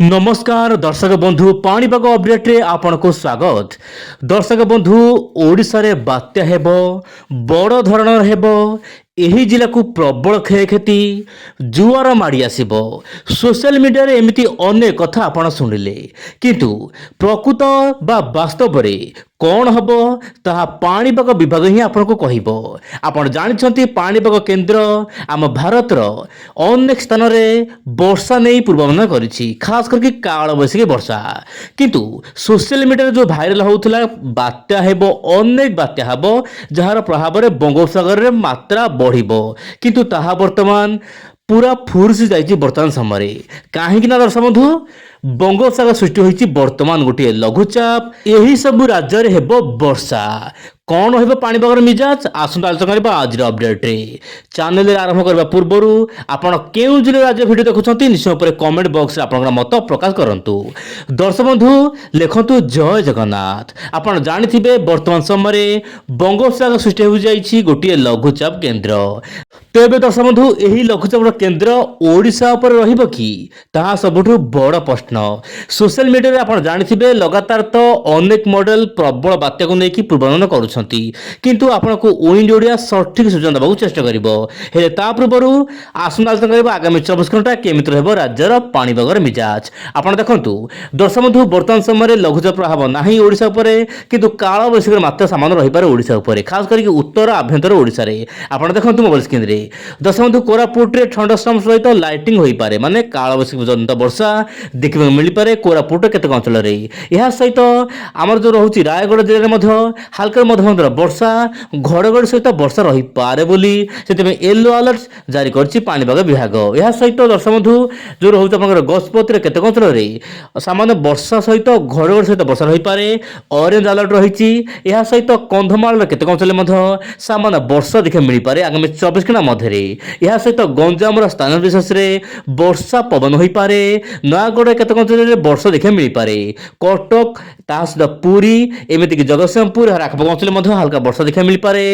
नमस्कार दर्शक बंधु पाणीपाग अपडेट रे आपनको स्वागत। दर्शक बंधु ओडिशा रे बात्या हेबो बड़ धरणर हेबो एही जिला को प्रबल क्षयक्षति जुआर माड़ी आसिबो। सोशल मीडिया रे एमिति अनेक कथा आपण सुनिले किंतु प्रकृत बा वास्तव रे कौन हबो ताहा पाणीपाग विभाग ही आपनको कहिबो। आपण जानिछंती पाणीपाग केंद्र आम भारत रो अनेक स्थान रे वर्षा नहीं पूर्वानुमान करिछि, खास करके काल बैसाखी वर्षा। किंतु सोशल मीडिया रे जो भाइराल होउथला बात्या हेबो अनेक बात्या हेबो जहार प्रभाव रे बंगोपसागर रे मात्रा बढ़िबो, किंतु ताहा वर्तमान पूरा फुरसी जाइछि वर्तमान समय कहीं ना दर्शक बंधु बंगोपसागर सृष्टि होइछि वर्तमान गोटे लघुचाप। यही सब राज्य रे हेबो वर्षा। कौन हो पाणीपाग मिजाज आसंता आलोचना करबा आज अपडेट रे। चैनल आरंभ करबा पूर्व आपण केउ जिले राज्य वीडियो देखुछंती निश्चय ऊपर कमेंट बॉक्स रे आपनकर मत प्रकाश करंतु। दर्शक बंधु लिखंतु जय जगन्नाथ। आपण जानिथिबे वर्तमान समय रे बंगोपसागर सृष्टि हो जाइछि गोटे लघुचाप केंद्र। तेबे दर्शक बंधु एही लघुचाप केंद्र ओडिशा ऊपर रहिबो कि ताहा सबुठु बड़ प्रश्न। सोशल मीडिया रे आपण जानिथिबे लगातार तो अनेक मॉडल प्रबल बात्या को लेकी पूर्वानुमान करूछंती, किंतु आपनको विंड ओडिया सठिक सूचना देबाक चेष्टा करिवो। हेले ता पूर्व आसंता आलोचना करबा आगामी 24 घंटा केमिति रहबो राज्यर पाणीपागर मिजाज। आपण देखंतु दर्शक बंधु वर्तमान समय रे लघुचाप प्रभाव नाही ओडिशा ऊपर, किंतु काल बैसाखी मात्रा सामान्य रहि पारे ओडिशा ऊपर, खास करके उत्तर आभ्यंतर ओडिशा रे। आपण देखंतु मोबाइल स्क्रीन रे दर्शक बंधु कोरापुट रे थंडरस्टॉर्म सहित लाइटिंग होई पारे, माने काल बैसाखी जनित वर्षा देखिबा मिली पारे कोरापुट केतेक अंचल रे। एहा सहित हमर जो रहउची रायगढ़ जिल्ला रे मध्य हल्का मध्यम वर्षा घड़घड़ी सहित वर्षा रही पारे बोली से येलो अलर्ट जारी करछि पाणीपाग विभाग। एहा सहित दर्शक बंधु जो रहउची आपनकर गजपत रे केतेक अंचल रे सामान्य वर्षा सहित घड़घड़ी सहित वर्षा रही पारे ऑरेंज अलर्ट रहिछि। एहा सहित कंधमाल रे केतेक अंचल मध्य सामान्य वर्षा देखि मिली पारे आगामी 24 घंटा मध्य रे। एहा सहित गंजाम रो स्थान विशेष रे वर्षा पवन होई पारे, नयागढ़ केतेक अंचल रे वर्षा देखि मिली पारे, कटक ता सहित पुरी एमिति कि जगतसिंहपुर आखपाख अंचल मध्य हल्का वर्षा देखा मिल पारे,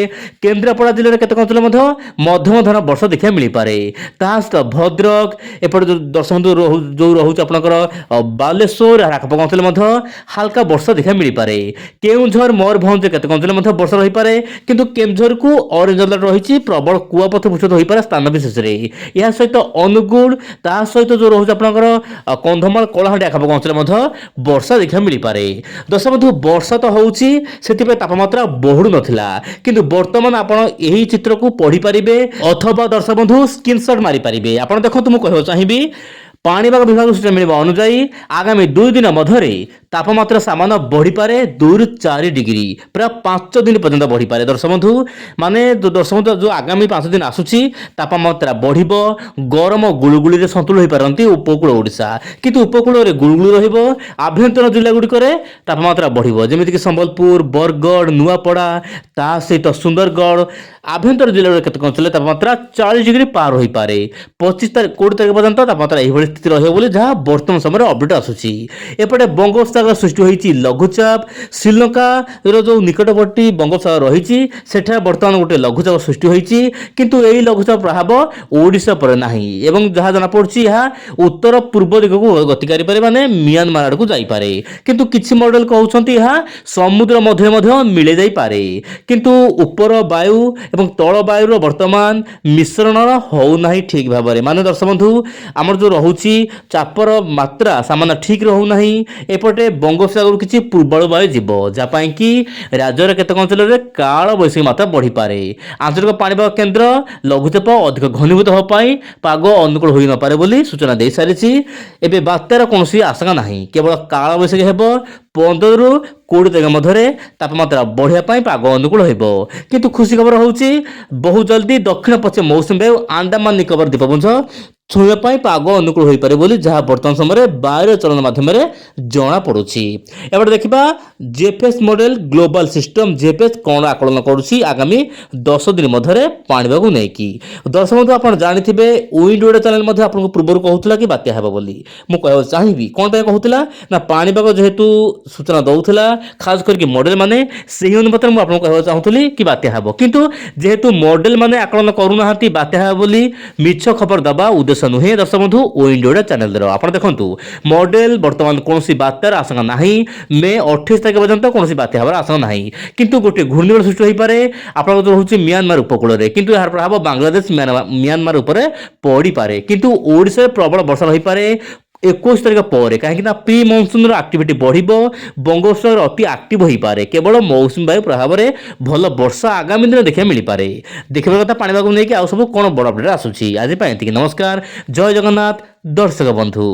केन्द्रापड़ा जिले में केतेक अंचल मध्य मध्यम धरण वर्षा देखा मिल पारे, ता सहित भद्रक एपट दर्शक बंधु जो रहउची आपनकर बालेश्वर आखपाख अंचल मध्य हल्का वर्षा देखा मिल पारे, केउंझर मयूरभंज केतेक अंचल मध्य वर्षा रही पारे, किंतु केउंझर को ऑरेंज अलर्ट रहिछि प्रबल कुआपथ भूषित होई पारे स्थान विशेष रे। या सहित अनुगुण ता सहित जो रहउची आपनकर कंधमाल कलाहांडी आखपाख अंचल मध्य वर्षा देखा मिल पारे। दर्शक बंधु वर्षा तो होउची सेतिपे तापमात्रा बढ़ु नथिला, किंतु वर्तमान आपण एही चित्र को पढ़ी पारिबे अथवा दर्शक बंधु स्क्रीनशॉट मारी पारिबे। आपण देखंतु मु कहबो चाहिबी पाणीपाग विभाग सूचना मिलवा अनुसार आगामी 2 दिन मध्य तापमात्रा सामान्य बढ़ी पारे 2 ରୁ 4 डिग्री प्राय 5 दिन पर्यंत बढ़ी पारे। दर्शक बंधु माने दर्शक बंधु जो आगामी 5 दिन आसुची तापमात्रा बढ़िबो, गरम गुळुगुळी रे संतुलन होई पारंती उपकूल ओडिशा, किंतु उपकूल रे गुळुगुळी रहिबो। आभ्यंतर जिल्ला गुडी करे तापमात्रा बढ़िबो, जेमिति कि संबलपुर, बरगढ़, नुआपड़ा ता सहित सुंदरगढ़ आभ्यंतर जिल्ला रे केतक अंचल तापमात्रा 40 डिग्री पार होई पारे। 25 तारिख 20 तारिख पर्यंत तापमात्रा एही भली स्थिति रहिबो बोली जहा वर्तमान समय अपडेट आसुची। एपटे बंगोपसागर सृष्टि होईची लघुचाप, श्रीलंका रो जो निकटवर्ती बंगोपसागर रहिची सेठा वर्तमान गोटे लघुचाप सृष्टि होईची, किंतु एही लघुचाप प्रभाव ओडिशा पर नाही एवं जहा जना पड़छि यहा उत्तर पूर्व दिग को गति करि पारे, माने म्यांमार आड़ को जाई पारे, किंतु किछि मॉडल कहउछंती यहा समुद्र मध्य मध्य मिले जाई पारे, किंतु ऊपर वायु एवं तळ वायु रो वर्तमान मिश्रण हो नाही ठीक भाबरे। माने दर्शक बंधु हमर जो रहउची चापर मात्रा सामान्य ठीक रहउ नाही। एपटे बंगोपसागर किछि पूर्वाळु वायु जीवो जा पई कि राज्यर केतक अंचल रे काल बैसाखी मात्रा बढ़ी पारे। आंचलिक पाणीपाग केंद्र लघुचाप अधिक घनीभूत हो पाई पाग अनुकूल होई न पारे बोली सूचना दे सारिछि। एबे बात्यार कोनोसी आशंका नाही, केवल काल बैसाखी हेबो 15 ରୁ 20 तारिख मध्य तापमात्रा बढ़िया पाई पाग अनुकूल होइबो। किंतु खुशी खबर होउची बहुत जल्दी दक्षिण पश्चिम मौसुमी वायु अंडमान निकोबार द्वीपपुंज छुईवा पाई पाग अनुकूल होई पारे बोली जहा वर्तमान समय वायु चलन माध्यम जना पड़ुछि। एबे देखिबा JFS model global system JFS कोन आकलन करूछि आगामी 10 दिन मध्य पाणीपाग को नेकी। दर्शक बंधु आपण जानिथिबे विंड ओडिया चैनल मध्य आपन पूर्व कहउतला कि बात्या हेबो बोली। मु कहबो चाहिबी कोन पे कहउतला ना पाणीपाग जेहेतु सूचना दउथला खास करके मॉडल माने सही अनुपात मु आपन कहबो चाहुतली कि बात्या हेबो, किंतु जेहेतु मॉडल माने आकलन करू नाहांती बात्या हेबो बोली मिछ खबर दबा उद्देश्य ଓଡ଼ିଶା ନୁହେଁ ଦର୍ଶକ ବନ୍ଧୁ ୱିଣ୍ଡୋ ଓଡ଼ିଆ ଚ୍ୟାନେଲର। ଆପଣ ଦେଖନ୍ତୁ ମଡେଲ ବର୍ତ୍ତମାନ କୌଣସି ବାତ୍ୟାର ଆଶଙ୍କା ନାହିଁ। ମେ 28 ତାରିଖ ପର୍ଯ୍ୟନ୍ତ କୌଣସି ବାତ୍ୟା ହେବାର ଆଶଙ୍କା ନାହିଁ। କିନ୍ତୁ ଗୋଟିଏ ଘୂର୍ଣ୍ଣିଝଡ଼ ସୃଷ୍ଟି ହୋଇପାରେ ଆପଣଙ୍କର ରହୁଛି ମିଆଁମାର ଉପକୂଳରେ, କିନ୍ତୁ ଏହାର ପ୍ରଭାବ ବାଂଲାଦେଶ ମିଆଁମାର ଉପରେ ପଡ଼ିପାରେ। କିନ୍ତୁ ଓଡ଼ିଶାରେ ପ୍ରବଳ ବର୍ଷା ରହିପାରେ 21 ତାରିଖ ପରେ, କାହିଁକିନା ପ୍ରି ମନସୁନ୍ର ଆକ୍ଟିଭିଟି ବଢ଼ିବ, ବଙ୍ଗୋପସାଗର ଅତି ଆକ୍ଟିଭ ହୋଇପାରେ। କେବଳ ମୌସୁମୀ ବାୟୁ ପ୍ରଭାବରେ ଭଲ ବର୍ଷା ଆଗାମୀ ଦିନ ଦେଖିବାକୁ ମିଳିପାରେ। ଦେଖିବା କଥା ପାଣିପାଗକୁ ନେଇକି ଆଉ ସବୁ କ'ଣ ବଡ଼ ଅପଡେଟ୍ ଆସୁଛି। ଆଜି ପାଇଁ ଏତିକି, ନମସ୍କାର, ଜୟ ଜଗନ୍ନାଥ ଦର୍ଶକ ବନ୍ଧୁ।